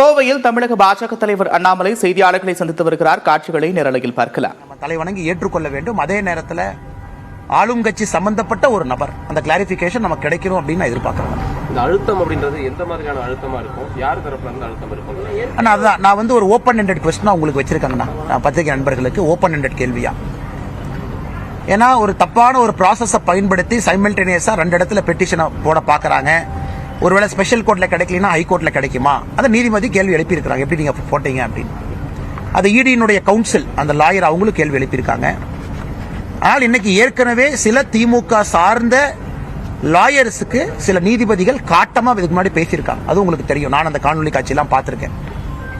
கோவையில் தமிழக பாஜக தலைவர் அண்ணாமலை செய்தியாளர்களை சந்தித்து வருகிறார். காட்சிகளை நேரலையில் பார்க்கலாம். தலைவணங்கி ஏற்றுக்கொள்ள வேண்டும். அதே நேரத்தில் ஆளும் கட்சி சம்பந்தப்பட்ட ஒரு நபர் அந்த கிளாரிபிகேஷன் நமக்கு கிடைக்கணும் அப்படின்னு நான் எதிர்பார்க்கிறேன். இந்த அழுத்தம் அப்படின்றது எந்த மாதிரியான அழுத்தமா இருக்கும்? யார் தரப்புல இருந்து அழுத்தம் இருக்கும்? அதுதான் நான் வந்து ஒரு ஓப்பன் எண்டட் கொஸ்டினா உங்களுக்கு வச்சிருக்கேங்கண்ணா. நான் பத்திரிகை நண்பர்களுக்கு ஓப்பன் எண்டட் கேள்வியா. ஏன்னா ஒரு தப்பான ஒரு ப்ராசஸை பயன்படுத்தி சைமல்டேனியஸா 2 இடத்துல பெட்டிஷனை போட பாக்குறாங்க. ஒருவேளை ஸ்பெஷல் கோர்ட்ல கிடைக்கலனா ஹை கோர்ட்ல கிடைக்குமா? அதை நீதிபதி கேள்வி எழுப்பியிருக்கிறாங்க. எப்படி நீங்க போட்டீங்க அப்படின்னு. அது இடியினுடைய கவுன்சில் அந்த லாயர் அவங்களும் கேள்வி எழுப்பியிருக்காங்க. ஆனால் இன்னைக்கு ஏற்கனவே சில திமுக சார்ந்த லாயர்ஸுக்கு சில நீதிபதிகள் காட்டமா இதுக்கு முன்னாடி பேசியிருக்காங்க. அது உங்களுக்கு தெரியும். நான் அந்த காணொலி காட்சியெல்லாம் பார்த்திருக்கேன்.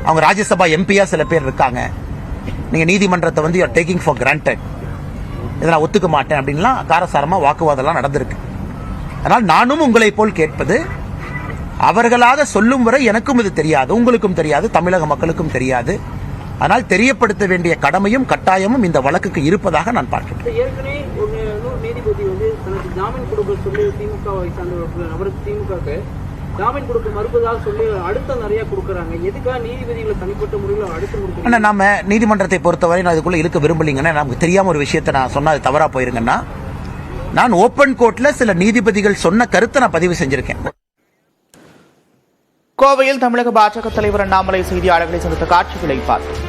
அவங்க ராஜ்யசபா எம்பியா சில பேர் இருக்காங்க. நீங்க நீதிமன்றத்தை வந்து யூஆர் டேக்கிங் ஃபார் கிராண்டட், இதை நான் ஒத்துக்க மாட்டேன் அப்படின்லாம் காரசாரமா வாக்குவாதம்லாம் நடந்திருக்கு. அதனால் நானும் உங்களை போல் கேட்பது, அவர்களாக சொல்லும் வரை எனக்கும் இது தெரியாது, உங்களுக்கும் தெரியாது, தமிழக மக்களுக்கும் தெரியாது. ஆனால் தெரியப்படுத்த வேண்டிய கடமையும் கட்டாயமும் இந்த வழக்குக்கு இருப்பதாக நான் பார்க்கிறேன். ஏற்கனவே ஒரு நீதிபதி வந்து தனக்கு ஜாமீன் கொடுக்க சொல்லி திமுகவை சார்ந்த அவருக்கு திமுக ஜாமீன் கொடுக்க மறுப்பதாக சொல்லி அழுத்தம் நிறைய கொடுக்கறாங்க. எதுக்காக நீதிபதிகளை தனிப்பட்ட முறையில் அழுத்தம் கொடுக்கறாங்க? நம்ம நீதிமன்றத்தை பொறுத்தவரை நான் இதுக்குள்ள இருக்க விரும்பலீங்கன்னா, நமக்கு தெரியாம ஒரு விஷயத்தை நான் சொன்னா அது தவறா போயிருங்கன்னா, நான் ஓபன் கோர்ட்ல சில நீதிபதிகள் சொன்ன கருத்தை நான் பதிவு செஞ்சிருக்கேன். கோவையில் தமிழக பாஜக தலைவர் அண்ணாமலை செய்தியாளர்களை சந்தித்த காட்சிகளை பார்த்தோம்.